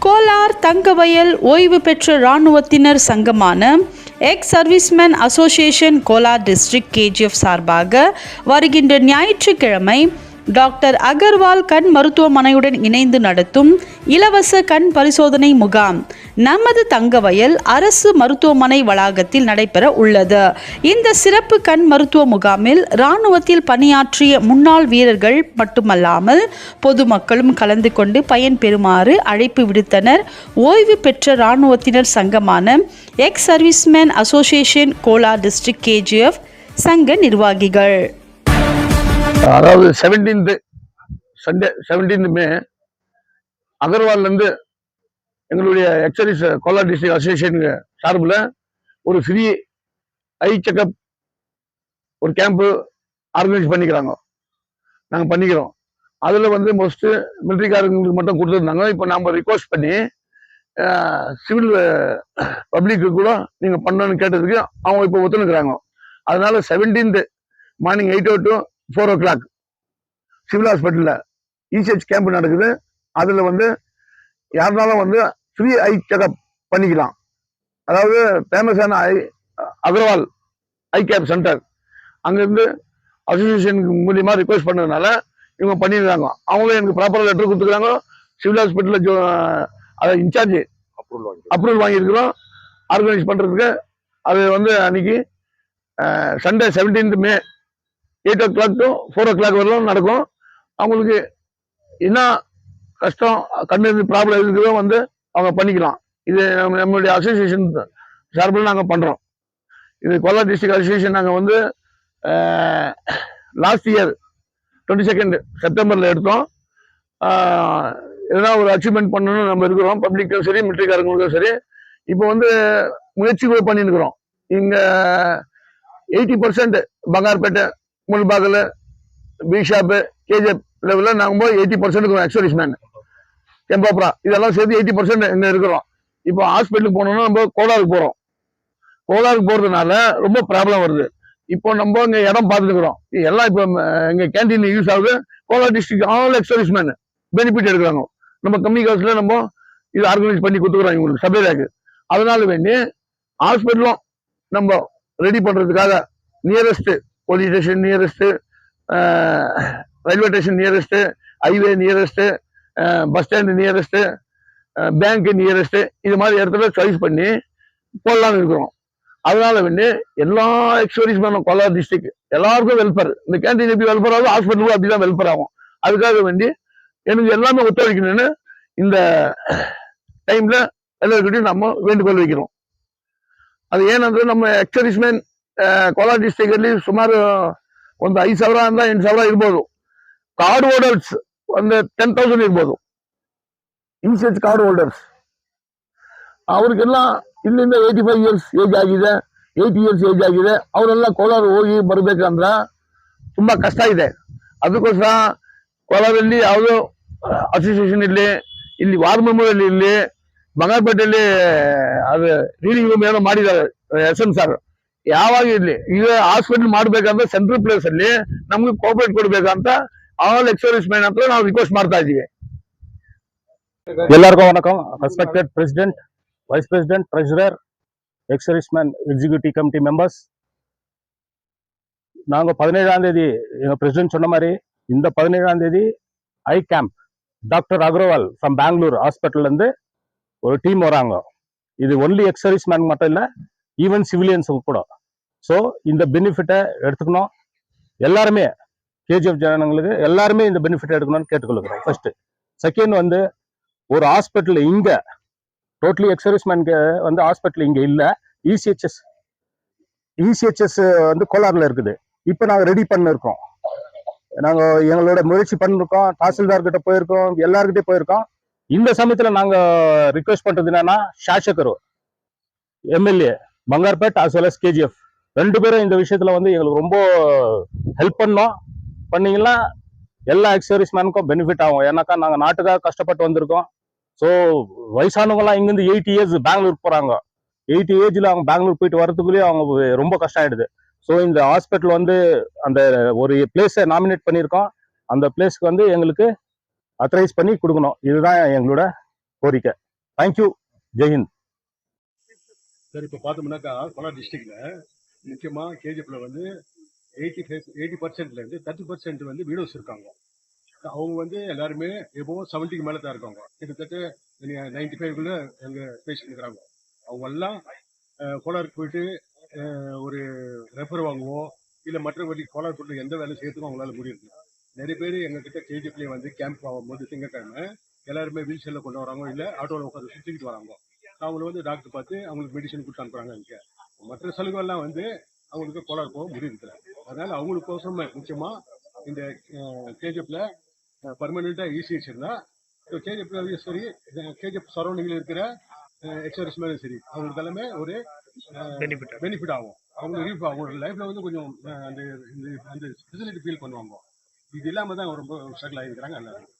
கோலார் தங்கவயல் ஓய்வு பெற்ற இராணுவத்தினர் சங்கமான ex serviceman association Kolar district KGF சார்பாக வருகின்ற ஞாயிற்றுக்கிழமை டாக்டர் அகர்வால் கண் மருத்துவமனையுடன் இணைந்து நடத்தும் இலவச கண் பரிசோதனை முகாம் நமது தங்கவயல் அரசு மருத்துவமனை வளாகத்தில் நடைபெற உள்ளது. இந்த சிறப்பு கண் மருத்துவ முகாமில் இராணுவத்தில் பணியாற்றிய முன்னாள் வீரர்கள் மட்டுமல்லாமல் பொதுமக்களும் கலந்து கொண்டு பயன்பெறுமாறு அழைப்பு விடுத்தனர் ஓய்வு பெற்ற இராணுவத்தினர் சங்கமான ex serviceman association Kolar district KGF சங்க நிர்வாகிகள். அதாவது 17th மே அகர்வால்லேருந்து எங்களுடைய எக்ஸர்வீஸ் கோலார் டிஸ்ட்ரிக்ட் அசோசியேஷன் சார்பில் ஒரு ஃப்ரீ ஐ செக்அப் ஒரு கேம்ப்பு ஆர்கனைஸ் நாங்கள் பண்ணிக்கிறோம். அதில் மோஸ்ட்டு மிலிட்ரிக்காரங்களுக்கு மட்டும் கொடுத்துருந்தாங்க. இப்போ நம்ம ரிக்வஸ்ட் பண்ணி சிவில் பப்ளிக்கு கூட நீங்கள் பண்ணணும்னு கேட்டதுக்கு அவங்க இப்போ ஒத்துணுக்கிறாங்க. அதனால 17th morning 8 to 4 o'clock civil ஹாஸ்பிட்டலில் இசிஹெச் கேம்ப் நடக்குது. அதில் யாருனாலும் ஃப்ரீ ஐ செக்அப் பண்ணிக்கலாம். அதாவது ஃபேமஸான அகர்வால் ஐ கேப் சென்டர் அங்கேருந்து அசோசியேஷன் மூலியமாக ரிக்வெஸ்ட் பண்ணதுனால இவங்க பண்ணிடுறாங்க. அவங்க எனக்கு ப்ராப்பராக லெட்டர் கொடுத்துக்கிறாங்க. சிவில் ஹாஸ்பிட்டலில் அதை இன்சார்ஜ் அப்ரூவல் வாங்கியிருக்கிறோம் ஆர்கனைஸ் பண்ணுறதுக்கு. அது அன்னைக்கு Sunday 17th May 8 o'clock to 4 o'clock வரலாம் நடக்கும். அவங்களுக்கு என்ன கஷ்டம் கண்ணு ப்ராப்ளம் இருக்குதோ அவங்க பண்ணிக்கலாம். இது நம்மளுடைய அசோசியேஷன் சார்பில் நாங்கள் பண்ணுறோம். இது கோலார் டிஸ்ட்ரிக்ட் அசோசியேஷன் நாங்கள் லாஸ்ட் இயர் 22nd செப்டம்பரில் எடுத்தோம். எதனா ஒரு அச்சீவ்மெண்ட் பண்ணணும்னு நம்ம இருக்கிறோம். பப்ளிக்கும் சரி மிலிட்ரிக்காரங்களுக்கும் சரி. இப்போ முயற்சி பண்ணிட்டு இருக்கிறோம். இங்கே 80% பங்கார்பேட்டை முல்பாகல் பிஷாப்பு கேஜிஎஃப் லெவலில் நாங்கள் 80% எக்ஸர்வீஸ்மேன் கெம்பாப்ரா இதெல்லாம் சேர்த்து 80% இங்கே இருக்கிறோம். இப்போ ஹாஸ்பிட்டலுக்கு போனோம்னா நம்ம கோலாருக்கு போகிறோம். கோலாருக்கு போகிறதுனால ரொம்ப ப்ராப்ளம் வருது. இப்போ நம்ம இங்கே இடம் பார்த்துருக்குறோம். எல்லாம் இப்போ எங்கள் கேன்டீன் யூஸ் ஆகுது. Kolar district all ex-serviceman benefit எடுக்கிறாங்க. நம்ம கம்மி காசில் நம்ம இது ஆர்கனைஸ் பண்ணி கொடுத்துக்குறோம் இவங்களுக்கு சபையிலாக்கு. அதனால வேண்டி ஹாஸ்பிட்டலும் நம்ம ரெடி பண்ணுறதுக்காக nearest police station nearest, railway station nearest, highway nearest, bus stand nearest, bank nearest, இது மாதிரி இடத்துல சாய்ஸ் பண்ணி போடலான்னு இருக்கிறோம். அதனால வேண்டி எல்லா எக்ஸர்வீஸ்மேனும் கோலார் டிஸ்ட்ரிக்ட் எல்லாருக்கும் வெல்ஃபேர். இந்த கேன்டீன் எப்படி வெல்ஃபேர் ஆகும் ஹாஸ்பிட்டலுக்கும் அப்படிதான் வெல்ஃபேர் ஆகும். அதுக்காக வேண்டி எனக்கு எல்லாமே ஒத்துழைக்கணும்னு இந்த டைம்ல எல்லாருக்கிட்டையும் நம்ம வேண்டுகோள் வைக்கிறோம். அது ಏನಂದ್ರೆ ನಮ್ಮ ಎಕ್ಸರ್ವಿಸ್ಮೆನ್ ಕೋಲಾರ ಡಿಸ್ಟ್ರಿಕ್ಟ್ ಅಲ್ಲಿ ಸುಮಾರು ಒಂದು 5,000 ಇಂದ 8,000 ಇರ್ಬೋದು. ಕಾರ್ಡ್ ಹೋಲ್ಡರ್ಸ್ 10,000 ಇರ್ಬೋದು. ಇನ್ಸೆಚ್ ಕಾರ್ಡ್ ಹೋಲ್ಡರ್ಸ್ ಅವ್ರಿಗೆಲ್ಲ ಇಲ್ಲಿಂದ 85 years ಏಜ್ ಆಗಿದೆ, 80 years ಏಜ್ ಆಗಿದೆ. ಅವರೆಲ್ಲ ಕೋಲಾರ ಹೋಗಿ ಬರ್ಬೇಕಂದ್ರ ತುಂಬಾ ಕಷ್ಟ ಇದೆ. ಅದಕ್ಕೋಸ್ಕರ ಕೋಲಾರಲ್ಲಿ ಯಾವುದೋ ಅಸೋಸಿಯೇಷನ್ ಇಲ್ಲಿ ವಾರ್ ಮೆಮೋರಿಯಲ್ ಇಲ್ಲಿ ಬಂಗಾರಪೇಟೆಯಲ್ಲಿ ಅದು ರೀಡಿಂಗ್ ರೂಮ್ ಏನೋ ಮಾಡಿದ್ದಾರೆ SM ಸರ್. ಯಾವಾಗ ಇರ್ಲಿ ಈಗ ಹಾಸ್ಪಿಟಲ್ ಮಾಡ್ಬೇಕಂದ್ರೆ ಸೆಂಟ್ರಲ್ ಪ್ಲೇಸ್ ಅಲ್ಲಿ ನಮ್ಗೆ ಕೋಆಪರೇಟ್ ಕೊಡ್ಬೇಕಂತ ಆಲ್ ಎಕ್ಸರ್ವಿಸ್ಮೆನ್ ಅಂತ ನಾವು ರಿಕ್ವೆಸ್ಟ್ ಮಾಡ್ತಾ ಇದೀವಿ. எல்லாருக்கும் வணக்கம். Respected president, vice president, treasurer, ex-servicemen executive committee members, நாங்கள் 17ஆம் தேதி எங்கள் பிரசிடென்ட் சொன்ன மாதிரி இந்த 17ஆம் தேதி eye camp doctor Agarwal from Bangalore ஹாஸ்பிட்டல்லேருந்து ஒரு டீம் வராங்க. இது ஒன்லி எக்ஸர்விஸ்மேன் மட்டும் இல்லை, ஈவன் சிவிலியன்ஸும் கூட. ஸோ இந்த பெனிஃபிட்டை எடுத்துக்கணும். எல்லாருமே கேஜிஎஃப் ஜனங்களுக்கு எல்லாருமே இந்த பெனிஃபிட் எடுக்கணும்னு கேட்டுக்கொள்ளுக்கிறோம். ஃபர்ஸ்ட். செகண்ட் ஒரு ஹாஸ்பிட்டல் இங்க டோட்டலி எக்ஸர்விஸ்மேனுக்கு ஹாஸ்பிட்டல் இங்க இல்லை. இசிஹெச்எஸ் கோலார்ல இருக்குது. இப்போ நாங்கள் ரெடி பண்ணிருக்கோம். நாங்கள் எங்களோட முயற்சி பண்ணிருக்கோம். தாசில்தார் கிட்ட போயிருக்கோம், எல்லாருக்கிட்டே போயிருக்கோம். இந்த சமயத்துல நாங்க ரிக்வெஸ்ட் பண்றது என்னன்னா, ஷாசகர் MLA Bangarpet as well as KGF 2 பேரும் இந்த விஷயத்துல எங்களுக்கு ரொம்ப ஹெல்ப் பண்ணீங்கன்னா எல்லா எக்ஸர்விஸ்மேனுக்கும் பெனிஃபிட் ஆகும். ஏன்னாக்கா நாங்க நாட்டுக்காக கஷ்டப்பட்டு வந்திருக்கோம். ஸோ வயசானவங்கலாம் இங்கிருந்து 80 years பெங்களூர் போறாங்க. 80 ஏஜ்ல அவங்க பெங்களூர் போயிட்டு வரதுக்குள்ளேயே அவங்க ரொம்ப கஷ்டம் ஆயிடுது. ஸோ இந்த ஹாஸ்பிட்டல் அந்த ஒரு பிளேஸை நாமினேட் பண்ணியிருக்கோம். அந்த பிளேஸ்க்கு எங்களுக்கு அத்தரைஸ் பண்ணி கொடுக்கணும். இதுதான் எங்களோட கோரிக்கை. தேங்க்யூ. ஜெய்ஹிந்த். சார் இப்போ பார்த்தோம்னாக்கா கோலார் டிஸ்ட்ரிக்ட்ல முக்கியமாக கேஜிஎஃப்ல வந்து 80% 30% வந்து வீடர்ஸ் இருக்காங்க. அவங்க வந்து எல்லாருமே எப்போ 70க்கு மேலே தான் இருக்காங்க. கிட்டத்தட்ட 95குள்ள எங்கள் பேசிட்டு இருக்கிறாங்க. அவங்க எல்லாம் கோலாருக்கு போயிட்டு ஒரு ரெஃபர் வாங்குவோம், இல்லை மற்றபடி கோலார் போட்டு எந்த வேலை செய்யறதுக்கும் அவங்களால முடியுது. நிறைய பேர் எங்ககிட்ட கேஜிஎஃப்லேயே வந்து கேம்ப் ஆகும்போது திங்கக்கிழமை எல்லாருமே வீல் சேரில் கொண்டு வராங்க, இல்லை ஆட்டோவில் உட்காந்து சுற்றிக்கிட்டு வராங்க. அவங்கள வந்து டாக்டர் பார்த்து அவங்களுக்கு மெடிசன் கொடுத்து அனுப்புறாங்க. இங்கே மற்ற சலுகைலாம் வந்து அவங்களுக்கு கோலார் போக முடியுது. அதனால அவங்களுக்கோசம் முக்கியமா இந்த கேஜிஎஃப்ல பர்மனெண்டா இசிஹெச் இருந்தா கேஜிஎஃப் சரி, கேஜிஎஃப் சரௌண்டிங்ல இருக்கிற எக்ஸர்விஸ்மேனும் சரி, அவங்களுக்கு எல்லாமே ஒரு பெனிஃபிட் ஆகும். அவங்க லைஃப்ல வந்து கொஞ்சம் அந்த ஃபெசிலிட்டி ஃபீல் பண்ணுவாங்க. இது இல்லாம தான் ரொம்ப ஸ்ட்ரகிள் ஆகிருக்கிறாங்க எல்லாரும்.